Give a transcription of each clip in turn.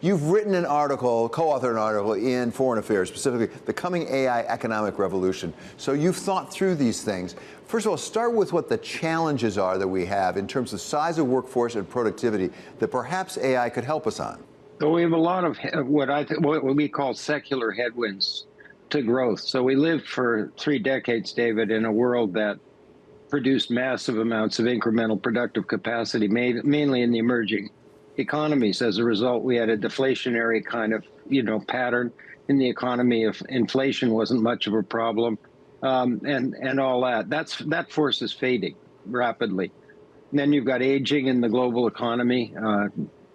You've written an article, co-authored an article in Foreign Affairs, specifically The Coming AI Economic Revolution. So you've thought through these things. First of all, start with what the challenges are that we have in terms of size of workforce and productivity that perhaps AI could help us on. So we have a lot of what we call secular headwinds to growth. So we lived for 3 decades, David, in a world that produced massive amounts of incremental productive capacity, mainly in the emerging economies. As a result, we had a deflationary kind of pattern in the economy. If inflation wasn't much of a problem, and all that. That force is fading rapidly. And then you've got aging in the global economy.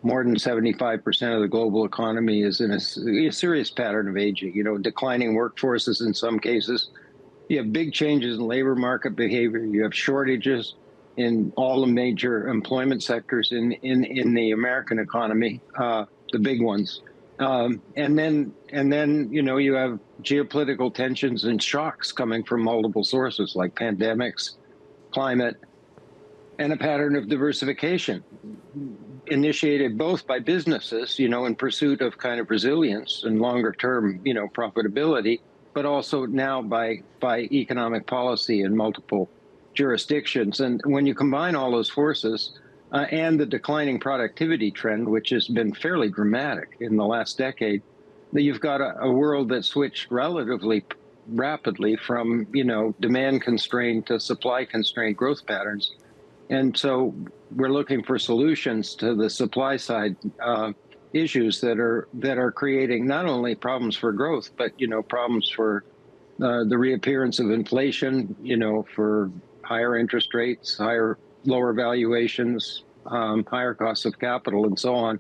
More than 75% of the global economy is in a serious pattern of aging. Declining workforces in some cases. You have big changes in labor market behavior. You have shortages in all the major employment sectors in the American economy, the big ones. And then you have geopolitical tensions and shocks coming from multiple sources like pandemics, climate, and a pattern of diversification initiated both by businesses, in pursuit of kind of resilience and longer term, profitability, but also now by economic policy in multiple jurisdictions. And when you combine all those forces and the declining productivity trend, which has been fairly dramatic in the last decade, you've got a world that switched relatively rapidly from, demand constrained to supply constrained growth patterns. And so we're looking for solutions to the supply side issues that are creating not only problems for growth, but problems for the reappearance of inflation, for higher interest rates, lower valuations, higher costs of capital, and so on.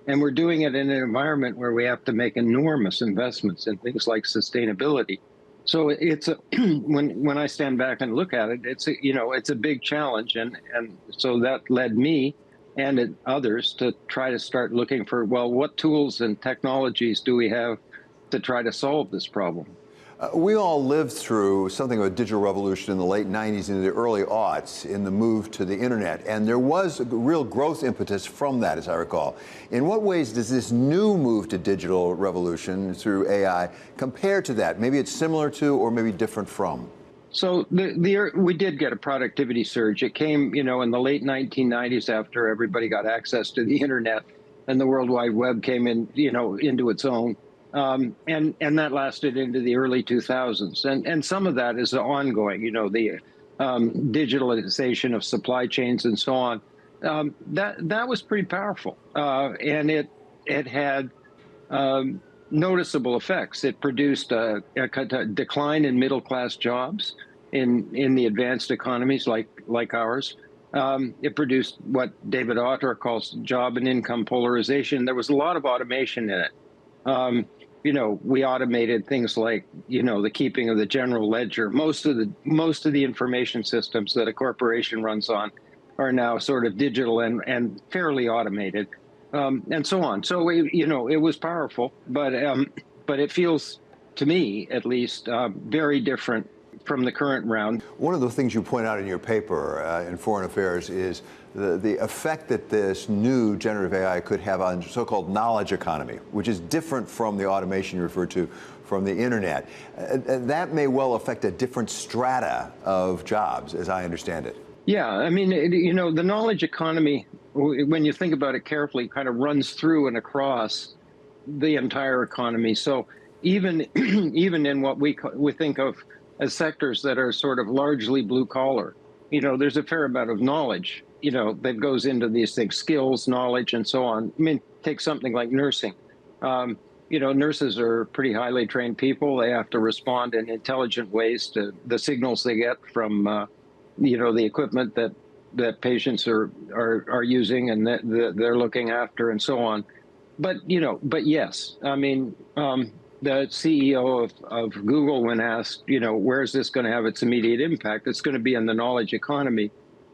And we're doing it in an environment where we have to make enormous investments in things like sustainability. So when I stand back and look at it, it's a big challenge, and so that led me and others to try to start looking for, well, what tools and technologies do we have to try to solve this problem? We all lived through something of a digital revolution in the late 90s and the early aughts in the move to the internet, and there was a real growth impetus from that, as I recall. In what ways does this new move to digital revolution through AI compare to that? Maybe it's similar to or maybe different from? So we did get a productivity surge. It came, in the late 1990s after everybody got access to the internet and the World Wide Web came in, into its own. And that lasted into the early 2000s. And some of that is ongoing, the digitalization of supply chains and so on. That was pretty powerful. And it had noticeable effects. It produced a decline in middle-class jobs in the advanced economies like ours. It produced what David Autor calls job and income polarization. There was a lot of automation in it. We automated things like, the keeping of the general ledger. Most of the information systems that a corporation runs on are now sort of digital and fairly automated, and so on. So it was powerful, but it feels, to me at least, very different from the current round. One of the things you point out in your paper in Foreign Affairs is the effect that this new generative AI could have on so-called knowledge economy, which is different from the automation you referred to from the internet. That may well affect a different strata of jobs, as I understand it. Yeah, I mean, the knowledge economy, when you think about it carefully, kind of runs through and across the entire economy. So even in what we think of as sectors that are sort of largely blue collar, there's a fair amount of knowledge, that goes into these things, skills, knowledge, and so on. I mean, take something like nursing. Nurses are pretty highly trained people. They have to respond in intelligent ways to the signals they get from, the equipment that patients are using and that they're looking after, and so on. But yes, I mean, the CEO of Google, when asked, where is this going to have its immediate impact, it's going to be in the knowledge economy.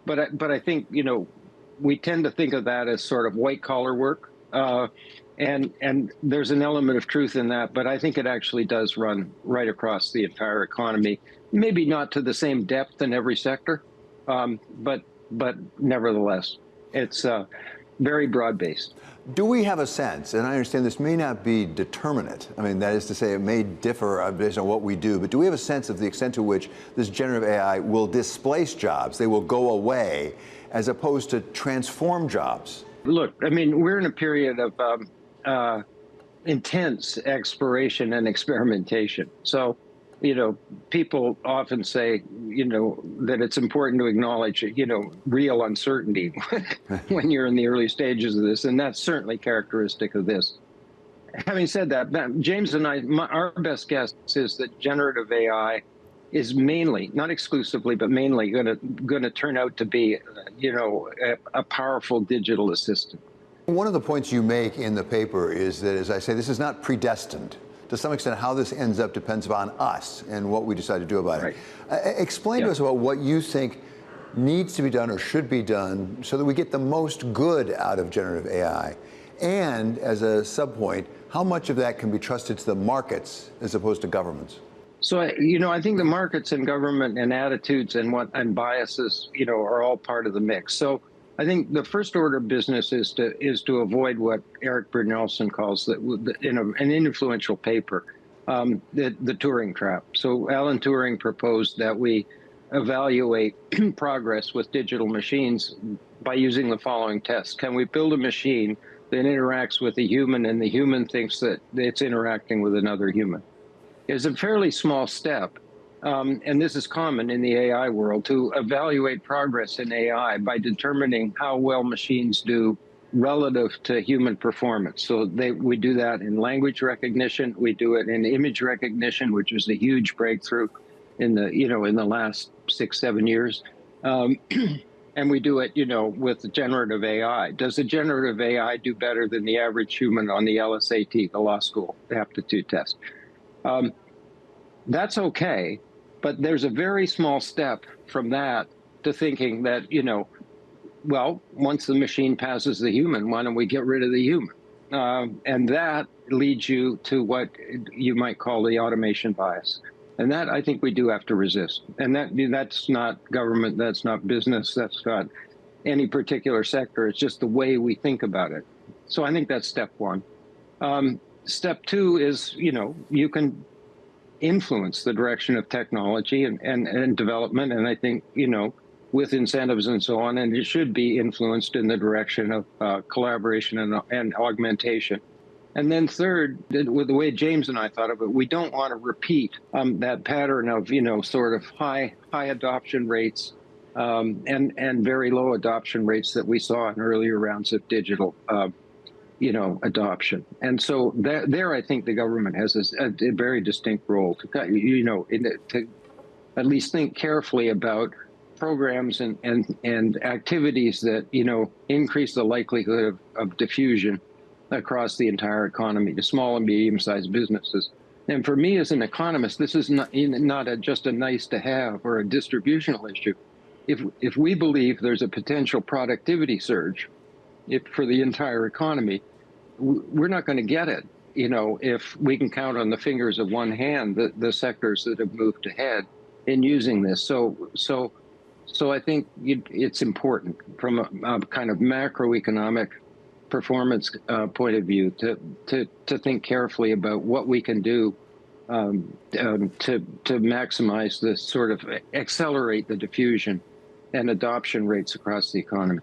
But I think, we tend to think of that as sort of white collar work. And there's an element of truth in that, but I think it actually does run right across the entire economy. Maybe not to the same depth in every sector, but nevertheless, it's very broad-based. Do we have a sense, and I understand this may not be determinate, I mean, that is to say it may differ based on what we do, but do we have a sense of the extent to which this generative AI will displace jobs? They will go away as opposed to transform jobs? Look, I mean, we're in a period of intense exploration and experimentation. So, people often say, that it's important to acknowledge, real uncertainty when you're in the early stages of this. And that's certainly characteristic of this. Having said that, James and our best guess is that generative AI is mainly, not exclusively, but mainly going to turn out to be, a powerful digital assistant. One of the points you make in the paper is that, as I say, this is not predestined. To some extent, how this ends up depends upon us and what we decide to do about it. Explain to us about what you think needs to be done or should be done so that we get the most good out of generative AI. And as a subpoint, how much of that can be trusted to the markets as opposed to governments? So, I think the markets and government and attitudes and biases, are all part of the mix. So I think the first order of business is to avoid what Eric Bernelson calls in an influential paper, the Turing trap. So Alan Turing proposed that we evaluate progress with digital machines by using the following test. Can we build a machine that interacts with a human and the human thinks that it's interacting with another human? It's a fairly small step. And this is common in the AI world, to evaluate progress in AI by determining how well machines do relative to human performance. So we do that in language recognition. We do it in image recognition, which is a huge breakthrough in the last 6-7 years. And we do it, with generative AI. Does the generative AI do better than the average human on the LSAT, the law school aptitude test? That's okay. But there's a very small step from that to thinking that, well, once the machine passes the human, why don't we get rid of the human? And that leads you to what you might call the automation bias. And that I think we do have to resist. And that's not government, that's not business, that's not any particular sector. It's just the way we think about it. So I think that's step one. Step two is, you can influence the direction of technology and development. And I think, with incentives and so on, and it should be influenced in the direction of collaboration and augmentation. And then third, with the way James and I thought of it, we don't want to repeat that pattern of, sort of high adoption rates and very low adoption rates that we saw in earlier rounds of digital adoption. And so there, I think the government has a very distinct role to at least think carefully about programs and activities that, increase the likelihood of diffusion across the entire economy to small and medium-sized businesses. And for me as an economist, this is not just a nice to have or a distributional issue. If we believe there's a potential productivity surge for the entire economy, we're not going to get it, if we can count on the fingers of one hand the sectors that have moved ahead in using this. So I think it's important from a kind of macroeconomic performance point of view to think carefully about what we can do to maximize this, sort of accelerate the diffusion and adoption rates across the economy.